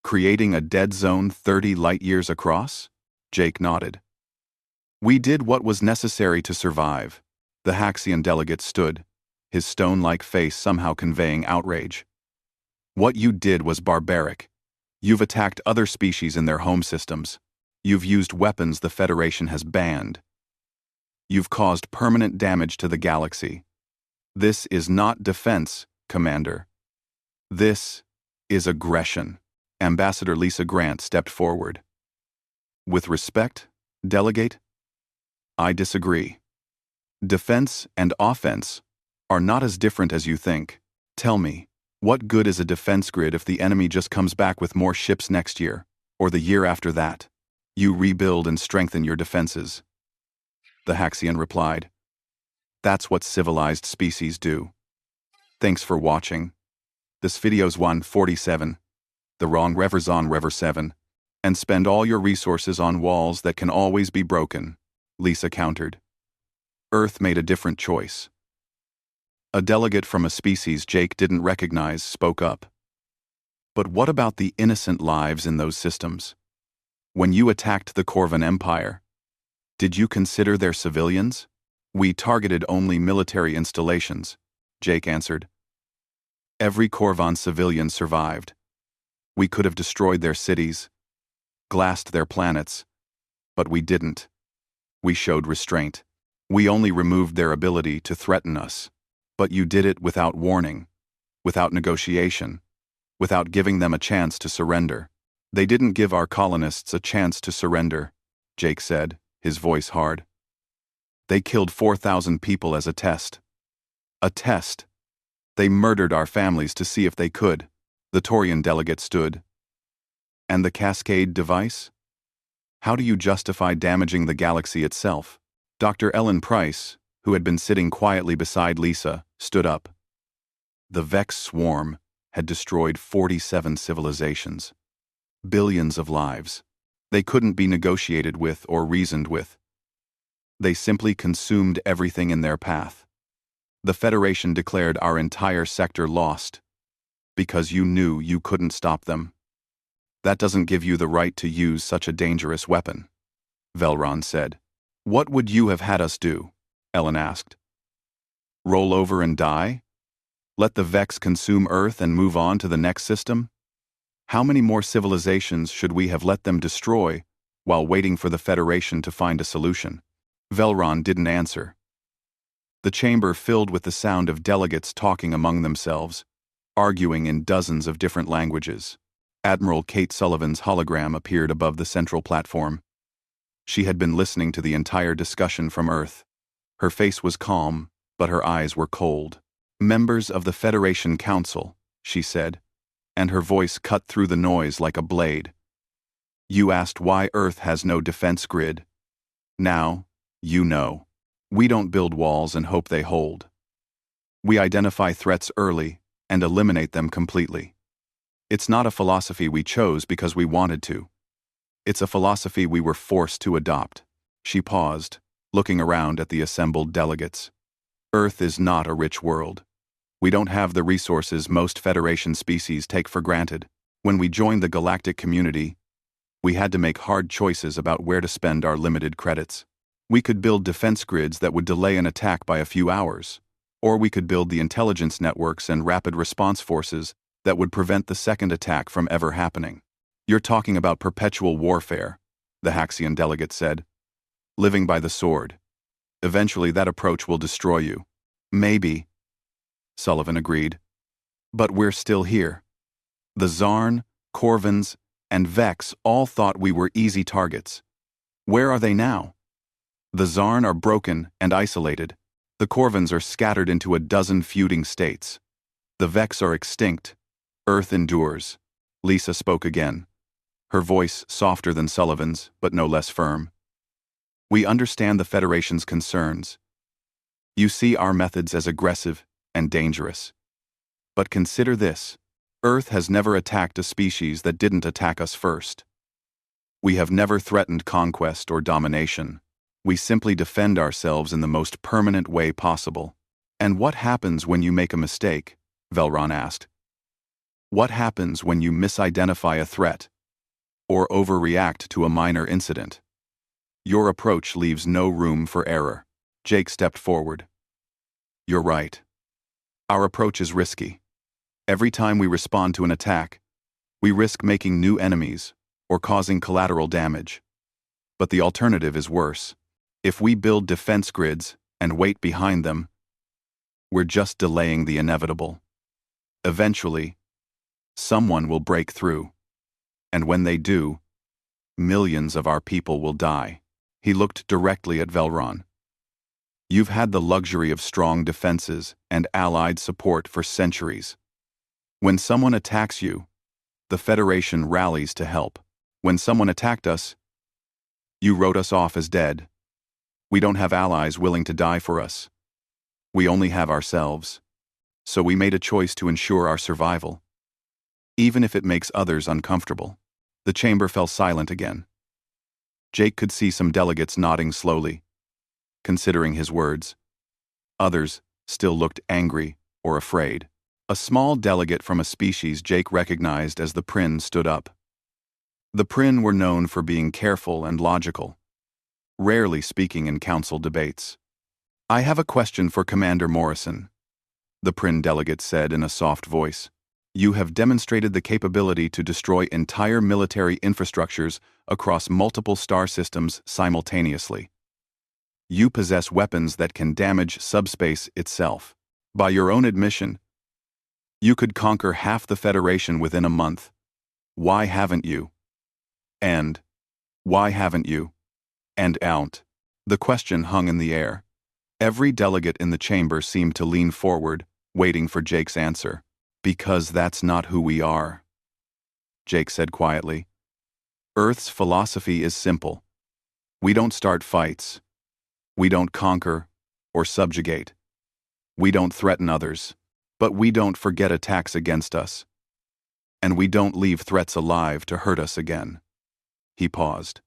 creating a dead zone 30 light-years across?" Jake nodded. "We did what was necessary to survive." The Haxian delegate stood, his stone-like face somehow conveying outrage. "What you did was barbaric. You've attacked other species in their home systems. You've used weapons the Federation has banned. You've caused permanent damage to the galaxy. This is not defense, Commander. This is aggression." Ambassador Lisa Grant stepped forward. "With respect, Delegate, I disagree. Defense and offense are not as different as you think. Tell me, what good is a defense grid if the enemy just comes back with more ships next year, or the year after that? You rebuild and strengthen your defenses." The Haxian replied. "That's what civilized species do." Thanks for watching. This video's 147. The wrong Revers on Rever 7. And spend all your resources on walls that can always be broken, Lisa countered. Earth made a different choice. A delegate from a species Jake didn't recognize spoke up. But what about the innocent lives in those systems? When you attacked the Corvan Empire, did you consider their civilians? We targeted only military installations, Jake answered. Every Corvan civilian survived. We could have destroyed their cities, glassed their planets, but we didn't. We showed restraint. We only removed their ability to threaten us. But you did it without warning, without negotiation, without giving them a chance to surrender. They didn't give our colonists a chance to surrender, Jake said, his voice hard. They killed 4,000 people as a test. A test. They murdered our families to see if they could. The Taurian delegate stood. And the Cascade device? How do you justify damaging the galaxy itself? Dr. Ellen Price, who had been sitting quietly beside Lisa, stood up. The Vex swarm had destroyed 47 civilizations. Billions of lives. They couldn't be negotiated with or reasoned with. They simply consumed everything in their path. The Federation declared our entire sector lost, because you knew you couldn't stop them. That doesn't give you the right to use such a dangerous weapon, Velron said. What would you have had us do? Ellen asked. Roll over and die? Let the Vex consume Earth and move on to the next system? How many more civilizations should we have let them destroy while waiting for the Federation to find a solution? Velron didn't answer. The chamber filled with the sound of delegates talking among themselves, arguing in dozens of different languages. Admiral Kate Sullivan's hologram appeared above the central platform. She had been listening to the entire discussion from Earth. Her face was calm, but her eyes were cold. Members of the Federation Council, she said, and her voice cut through the noise like a blade. You asked why Earth has no defense grid. Now, you know. We don't build walls and hope they hold. We identify threats early and eliminate them completely. It's not a philosophy we chose because we wanted to. It's a philosophy we were forced to adopt. She paused, looking around at the assembled delegates. Earth is not a rich world. We don't have the resources most Federation species take for granted. When we joined the galactic community, we had to make hard choices about where to spend our limited credits. We could build defense grids that would delay an attack by a few hours, or we could build the intelligence networks and rapid response forces that would prevent the second attack from ever happening. You're talking about perpetual warfare, the Haxian delegate said. Living by the sword. Eventually that approach will destroy you. Maybe, Sullivan agreed. But we're still here. The Zarn, Corvans, and Vex all thought we were easy targets. Where are they now? The Zarn are broken and isolated. The Corvans are scattered into a dozen feuding states. The Vex are extinct. Earth endures. Lisa spoke again, her voice softer than Sullivan's, but no less firm. We understand the Federation's concerns. You see our methods as aggressive and dangerous. But consider this. Earth has never attacked a species that didn't attack us first. We have never threatened conquest or domination. We simply defend ourselves in the most permanent way possible. And what happens when you make a mistake? Velron asked. What happens when you misidentify a threat or overreact to a minor incident? Your approach leaves no room for error. Jake stepped forward. You're right. Our approach is risky. Every time we respond to an attack, we risk making new enemies or causing collateral damage. But the alternative is worse. If we build defense grids and wait behind them, we're just delaying the inevitable. Eventually, someone will break through. And when they do, millions of our people will die. He looked directly at Velron. You've had the luxury of strong defenses and allied support for centuries. When someone attacks you, the Federation rallies to help. When someone attacked us, you wrote us off as dead. We don't have allies willing to die for us. We only have ourselves. So we made a choice to ensure our survival. Even if it makes others uncomfortable. The chamber fell silent again. Jake could see some delegates nodding slowly. considering his words. Others still looked angry or afraid. A small delegate from a species Jake recognized as the Prin stood up. The Prin were known for being careful and logical, rarely speaking in council debates. "I have a question for Commander Morrison," the Prin delegate said in a soft voice. "You have demonstrated the capability to destroy entire military infrastructures across multiple star systems simultaneously. You possess weapons that can damage subspace itself. By your own admission, you could conquer half the Federation within a month. Why haven't you? And why haven't you? And out." The question hung in the air. Every delegate in the chamber seemed to lean forward, waiting for Jake's answer. "Because that's not who we are," Jake said quietly. "Earth's philosophy is simple. We don't start fights. We don't conquer or subjugate. We don't threaten others, but we don't forget attacks against us. And we don't leave threats alive to hurt us again." He paused.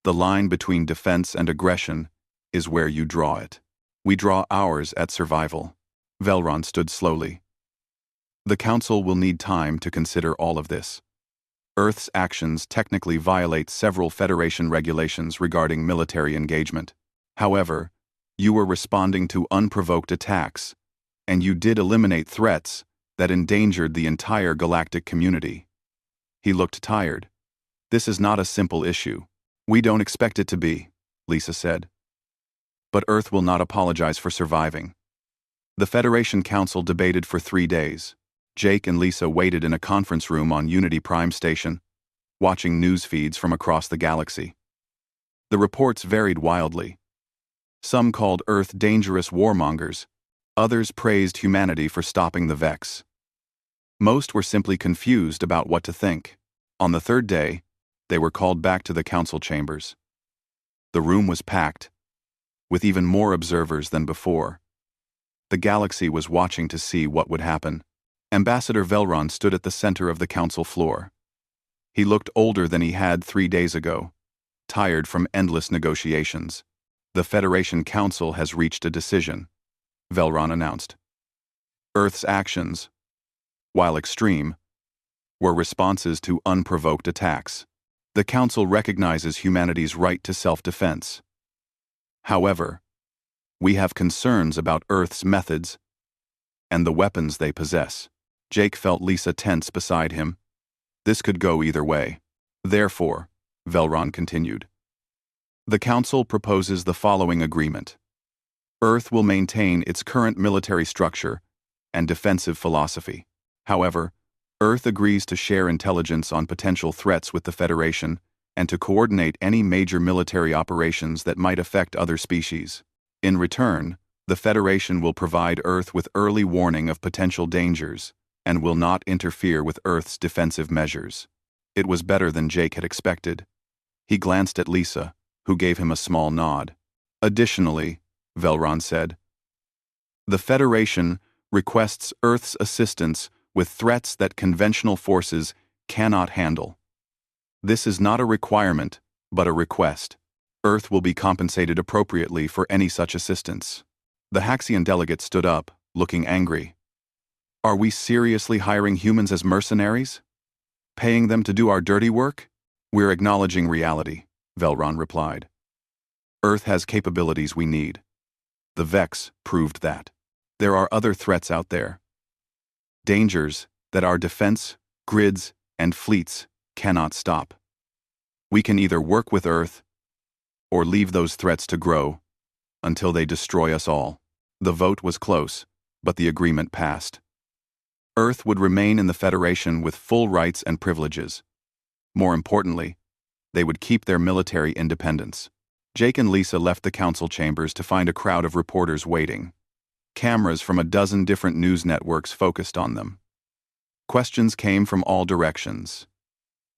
"The line between defense and aggression is where you draw it. We draw ours at survival." Velron stood slowly. "The Council will need time to consider all of this. Earth's actions technically violate several Federation regulations regarding military engagement. However, you were responding to unprovoked attacks, and you did eliminate threats that endangered the entire galactic community." He looked tired. "This is not a simple issue." "We don't expect it to be," Lisa said. "But Earth will not apologize for surviving." The Federation Council debated for 3 days. Jake and Lisa waited in a conference room on Unity Prime Station, watching news feeds from across the galaxy. The reports varied wildly. Some called Earth dangerous warmongers. Others praised humanity for stopping the Vex. Most were simply confused about what to think. On the 3rd day, they were called back to the council chambers. The room was packed, with even more observers than before. The galaxy was watching to see what would happen. Ambassador Velron stood at the center of the council floor. He looked older than he had 3 days ago, tired from endless negotiations. "The Federation Council has reached a decision," Velron announced. "Earth's actions, while extreme, were responses to unprovoked attacks. The Council recognizes humanity's right to self-defense. However, we have concerns about Earth's methods and the weapons they possess." Jake felt Lisa tense beside him. This could go either way. "Therefore," Velron continued, "the Council proposes the following agreement. Earth will maintain its current military structure and defensive philosophy. However, Earth agrees to share intelligence on potential threats with the Federation and to coordinate any major military operations that might affect other species. In return, the Federation will provide Earth with early warning of potential dangers and will not interfere with Earth's defensive measures." It was better than Jake had expected. He glanced at Lisa, who gave him a small nod. "Additionally," Velron said, "the Federation requests Earth's assistance with threats that conventional forces cannot handle. This is not a requirement, but a request. Earth will be compensated appropriately for any such assistance." The Haxian delegate stood up, looking angry. "Are we seriously hiring humans as mercenaries? Paying them to do our dirty work?" "We're acknowledging reality," Velron replied. "Earth has capabilities we need. The Vex proved that. There are other threats out there. Dangers that our defense, grids, and fleets cannot stop. We can either work with Earth or leave those threats to grow until they destroy us all." The vote was close, but the agreement passed. Earth would remain in the Federation with full rights and privileges. More importantly, they would keep their military independence. Jake and Lisa left the council chambers to find a crowd of reporters waiting. Cameras from a dozen different news networks focused on them. Questions came from all directions,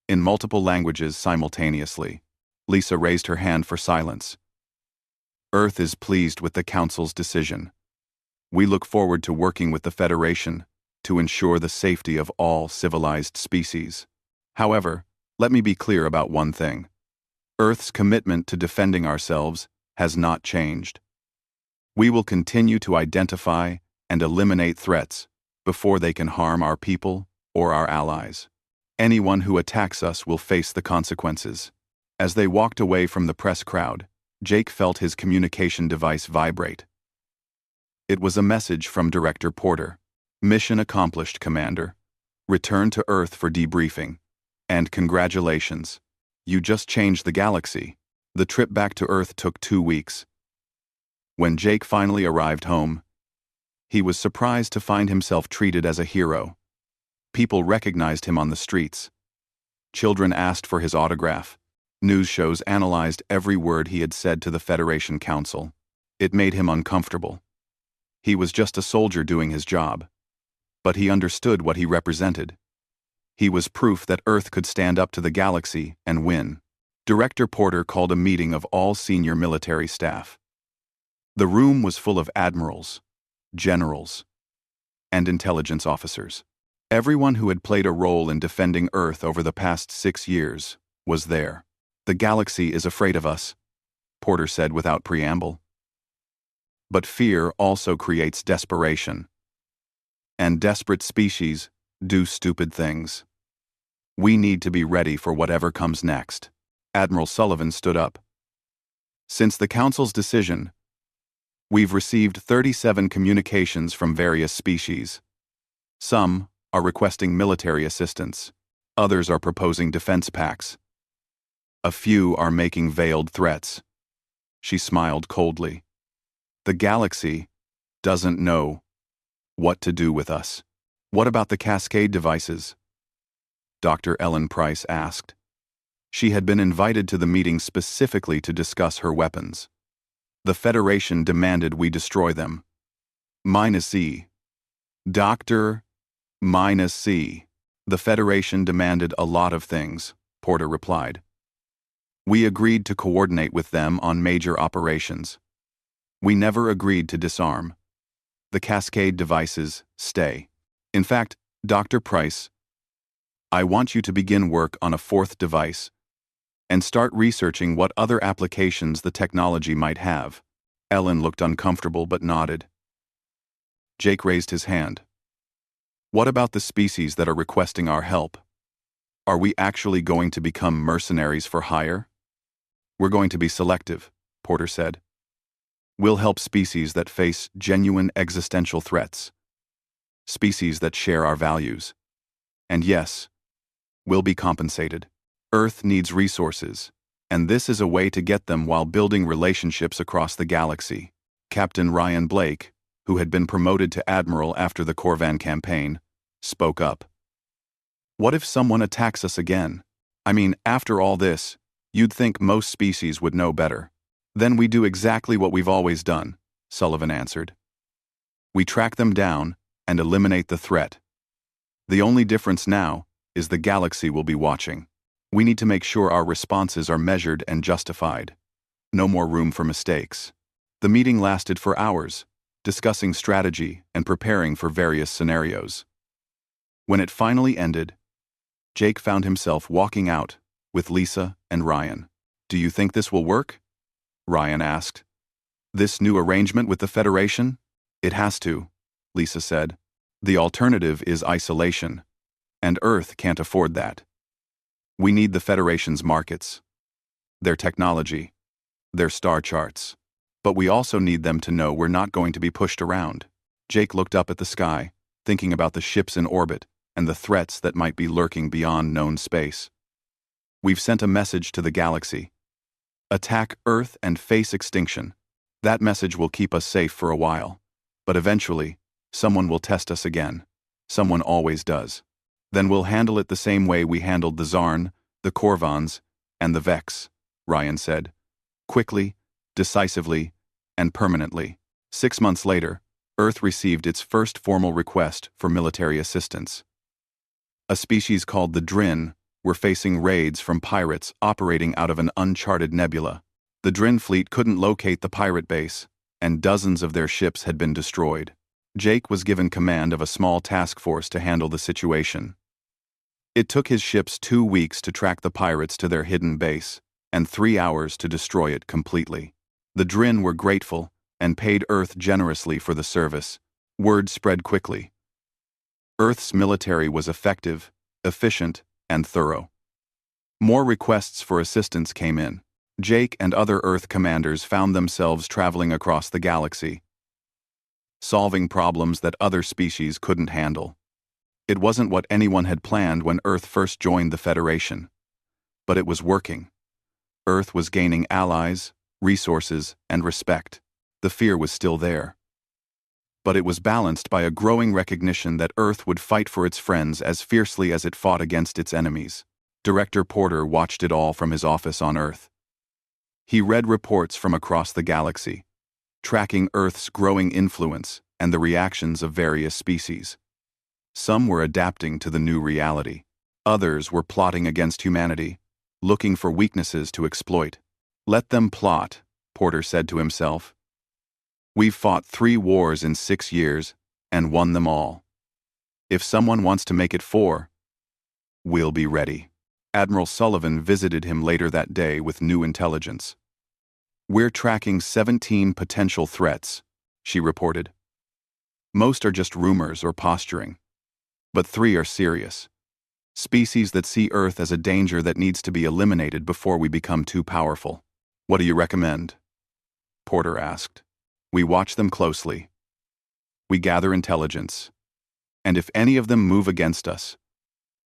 in multiple languages simultaneously. Lisa raised her hand for silence. "Earth is pleased with the Council's decision. We look forward to working with the Federation to ensure the safety of all civilized species. However, let me be clear about one thing. Earth's commitment to defending ourselves has not changed. We will continue to identify and eliminate threats before they can harm our people or our allies. Anyone who attacks us will face the consequences. As they walked away from the press crowd, Jake felt his communication device vibrate. It was a message from Director Porter. Mission accomplished, Commander. Return to Earth for debriefing. And congratulations. You just changed the galaxy. The trip back to Earth took 2 weeks. When Jake finally arrived home, he was surprised to find himself treated as a hero. People recognized him on the streets. Children asked for his autograph. News shows analyzed every word he had said to the Federation Council. It made him uncomfortable. He was just a soldier doing his job. But he understood what he represented. He was proof that Earth could stand up to the galaxy and win. Director Porter called a meeting of all senior military staff. The room was full of admirals, generals, and intelligence officers. Everyone who had played a role in defending Earth over the past 6 years was there. The galaxy is afraid of us, Porter said without preamble. But fear also creates desperation. And desperate species do stupid things. We need to be ready for whatever comes next. Admiral Sullivan stood up. Since the Council's decision, we've received 37 communications from various species. Some are requesting military assistance. Others are proposing defense pacts. A few are making veiled threats. She smiled coldly. The galaxy doesn't know what to do with us. What about the cascade devices? Dr. Ellen Price asked. She had been invited to the meeting specifically to discuss her weapons. The Federation demanded we destroy them. -C. Dr. -C. The Federation demanded a lot of things, Porter replied. We agreed to coordinate with them on major operations. We never agreed to disarm. The cascade devices stay. In fact, Dr. Price, I want you to begin work on a 4th device and start researching what other applications the technology might have. Ellen looked uncomfortable but nodded. Jake raised his hand. What about the species that are requesting our help? Are we actually going to become mercenaries for hire? We're going to be selective, Porter said. We'll help species that face genuine existential threats. Species that share our values. And yes, we'll be compensated. Earth needs resources, and this is a way to get them while building relationships across the galaxy. Captain Ryan Blake, who had been promoted to admiral after the Corvan campaign, spoke up. What if someone attacks us again? I mean, after all this, you'd think most species would know better. Then we do exactly what we've always done, Sullivan answered. We track them down and eliminate the threat. The only difference now is the galaxy will be watching. We need to make sure our responses are measured and justified. No more room for mistakes. The meeting lasted for hours, discussing strategy and preparing for various scenarios. When it finally ended, Jake found himself walking out with Lisa and Ryan. Do you think this will work? Ryan asked. This new arrangement with the Federation? It has to, Lisa said. The alternative is isolation, and Earth can't afford that. We need the Federation's markets, their technology, their star charts. But we also need them to know we're not going to be pushed around. Jake looked up at the sky, thinking about the ships in orbit and the threats that might be lurking beyond known space. We've sent a message to the galaxy. Attack Earth and face extinction. That message will keep us safe for a while. But eventually, someone will test us again. Someone always does. Then we'll handle it the same way we handled the Zarn, the Corvans, and the Vex, Ryan said. Quickly, decisively, and permanently. 6 months later, Earth received its first formal request for military assistance. A species called the Drin were facing raids from pirates operating out of an uncharted nebula. The Drin fleet couldn't locate the pirate base, and dozens of their ships had been destroyed. Jake was given command of a small task force to handle the situation. It took his ships 2 weeks to track the pirates to their hidden base, and 3 hours to destroy it completely. The Drin were grateful and paid Earth generously for the service. Word spread quickly. Earth's military was effective, efficient, and thorough. More requests for assistance came in. Jake and other Earth commanders found themselves traveling across the galaxy, solving problems that other species couldn't handle. It wasn't what anyone had planned when Earth first joined the Federation, but it was working. Earth was gaining allies, resources, and respect. The fear was still there, but it was balanced by a growing recognition that Earth would fight for its friends as fiercely as it fought against its enemies. Director Porter watched it all from his office on Earth. He read reports from across the galaxy, tracking Earth's growing influence and the reactions of various species. Some were adapting to the new reality. Others were plotting against humanity, looking for weaknesses to exploit. Let them plot, Porter said to himself. We've fought 3 wars in 6 years and won them all. If someone wants to make it 4, we'll be ready. Admiral Sullivan visited him later that day with new intelligence. We're tracking 17 potential threats, she reported. Most are just rumors or posturing, but 3 are serious. Species that see Earth as a danger that needs to be eliminated before we become too powerful. What do you recommend? Porter asked. We watch them closely. We gather intelligence. And if any of them move against us,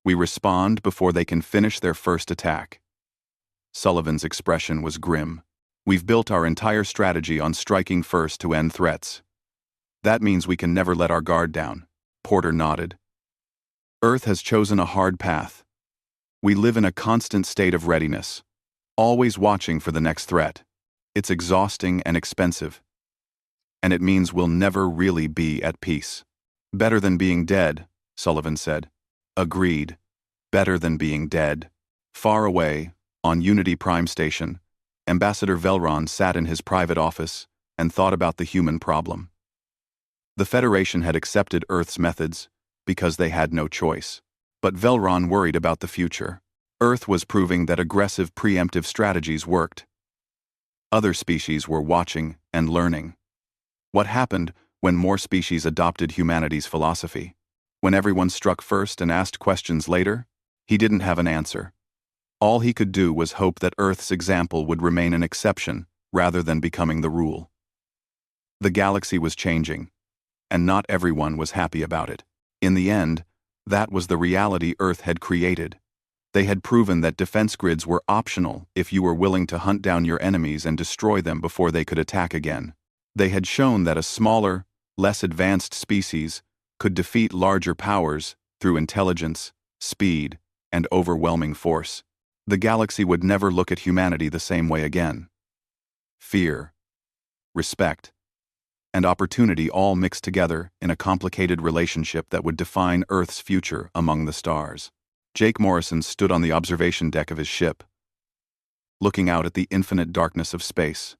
we respond before they can finish their first attack. Sullivan's expression was grim. We've built our entire strategy on striking first to end threats. That means we can never let our guard down. Porter nodded. Earth has chosen a hard path. We live in a constant state of readiness, always watching for the next threat. It's exhausting and expensive, and it means we'll never really be at peace. Better than being dead, Sullivan said. Agreed. Better than being dead. Far away, on Unity Prime Station, Ambassador Velron sat in his private office and thought about the human problem. The Federation had accepted Earth's methods because they had no choice. But Velron worried about the future. Earth was proving that aggressive preemptive strategies worked. Other species were watching and learning. What happened when more species adopted humanity's philosophy? When everyone struck first and asked questions later, he didn't have an answer. All he could do was hope that Earth's example would remain an exception rather than becoming the rule. The galaxy was changing, and not everyone was happy about it. In the end, that was the reality Earth had created. They had proven that defense grids were optional if you were willing to hunt down your enemies and destroy them before they could attack again. They had shown that a smaller, less advanced species could defeat larger powers through intelligence, speed, and overwhelming force. The galaxy would never look at humanity the same way again. Fear, respect, and opportunity all mixed together in a complicated relationship that would define Earth's future among the stars. Jake Morrison stood on the observation deck of his ship, looking out at the infinite darkness of space.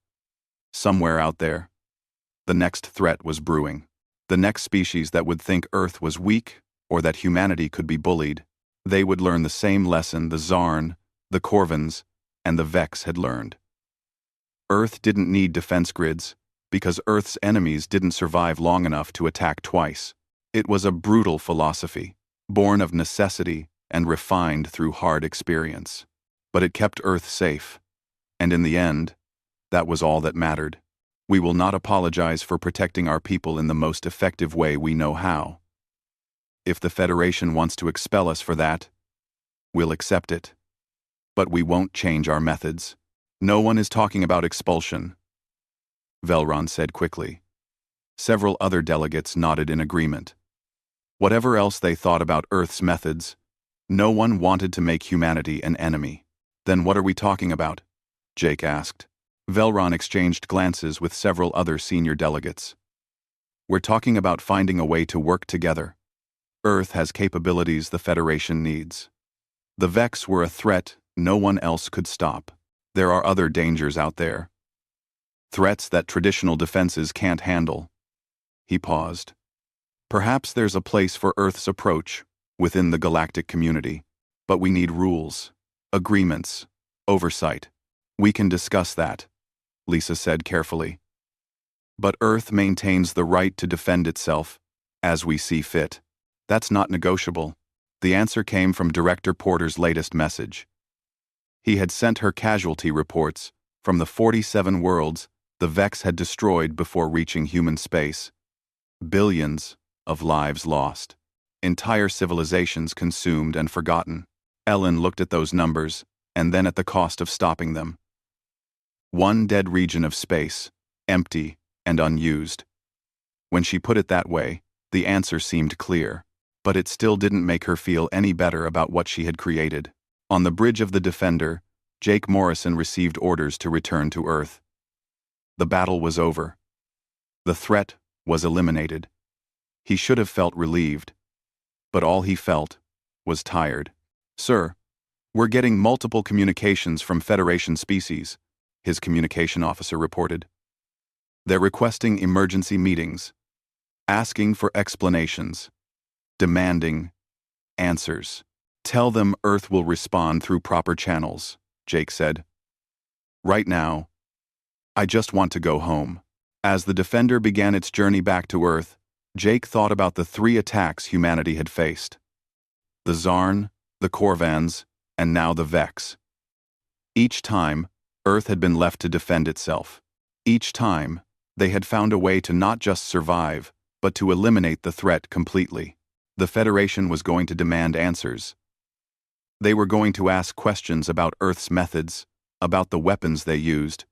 Somewhere out there, the next threat was brewing. The next species that would think Earth was weak or that humanity could be bullied. They would learn the same lesson the Zarn, the Corvins, and the Vex had learned. Earth didn't need defense grids because Earth's enemies didn't survive long enough to attack twice. It was a brutal philosophy, born of necessity and refined through hard experience. But it kept Earth safe, and in the end, that was all that mattered. We will not apologize for protecting our people in the most effective way we know how. If the Federation wants to expel us for that, we'll accept it. But we won't change our methods. No one is talking about expulsion, Velron said quickly. Several other delegates nodded in agreement. Whatever else they thought about Earth's methods, no one wanted to make humanity an enemy. Then what are we talking about? Jake asked. Velron exchanged glances with several other senior delegates. We're talking about finding a way to work together. Earth has capabilities the Federation needs. The Vex were a threat no one else could stop. There are other dangers out there. Threats that traditional defenses can't handle. He paused. Perhaps there's a place for Earth's approach within the galactic community, but we need rules, agreements, oversight. We can discuss that Lisa said carefully. But Earth maintains the right to defend itself, as we see fit. That's not negotiable. The answer came from Director Porter's latest message. He had sent her casualty reports from the 47 worlds the Vex had destroyed before reaching human space. Billions of lives lost. Entire civilizations consumed and forgotten. Ellen looked at those numbers, and then at the cost of stopping them. One dead region of space, empty and unused. When she put it that way, the answer seemed clear, but it still didn't make her feel any better about what she had created. On the bridge of the Defender, Jake Morrison received orders to return to Earth. The battle was over. The threat was eliminated. He should have felt relieved, but all he felt was tired. "Sir, we're getting multiple communications from Federation species," his communication officer reported. "They're requesting emergency meetings, asking for explanations, demanding answers. Tell them Earth will respond through proper channels," Jake said. "Right now, I just want to go home." As the Defender began its journey back to Earth, Jake thought about the 3 attacks humanity had faced. The Zarn, the Korvans, and now the Vex. Each time, Earth had been left to defend itself. Each time, they had found a way to not just survive, but to eliminate the threat completely. The Federation was going to demand answers. They were going to ask questions about Earth's methods, about the weapons they used,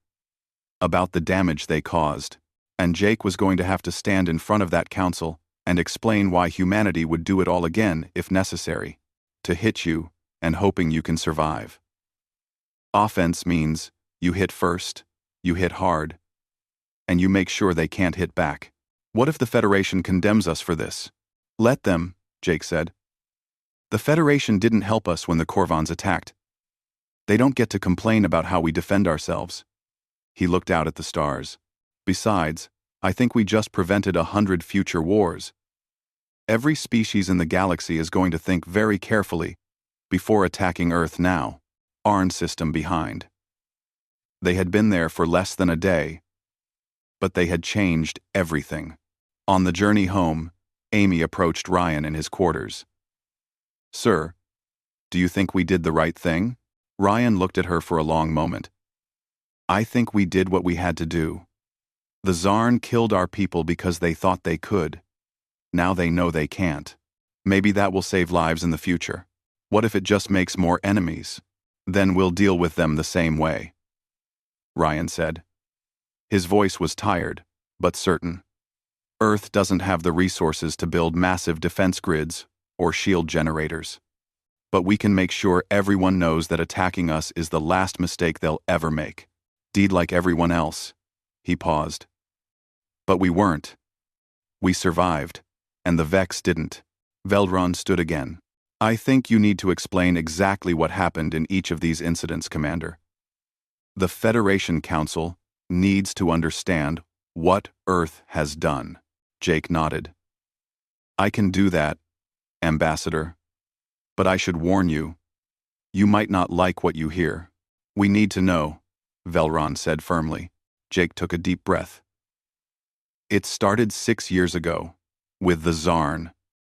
about the damage they caused, and Jake was going to have to stand in front of that council and explain why humanity would do it all again if necessary, to hit you and hoping you can survive. Offense means you hit first, you hit hard, and you make sure they can't hit back. What if the Federation condemns us for this? Let them, Jake said. The Federation didn't help us when the Korvans attacked. They don't get to complain about how we defend ourselves. He looked out at the stars. Besides, I think we just prevented 100 future wars. Every species in the galaxy is going to think very carefully before attacking Earth now. Arn system behind. They had been there for less than a day, but they had changed everything. On the journey home, Amy approached Ryan in his quarters. "Sir, do you think we did the right thing?" Ryan looked at her for a long moment. "I think we did what we had to do. The Zarn killed our people because they thought they could. Now they know they can't. Maybe that will save lives in the future. What if it just makes more enemies? Then we'll deal with them the same way," Ryan said. His voice was tired, but certain. Earth doesn't have the resources to build massive defense grids or shield generators. But we can make sure everyone knows that attacking us is the last mistake they'll ever make. Deed like everyone else. He paused. But we weren't. We survived, and the Vex didn't. Veldron stood again. "I think you need to explain exactly what happened in each of these incidents, Commander. The Federation Council needs to understand what Earth has done." Jake nodded. "I can do that, Ambassador. But I should warn you. You might not like what you hear." "We need to know," Velron said firmly. Jake took a deep breath. "It started 6 years ago, with the Zarn.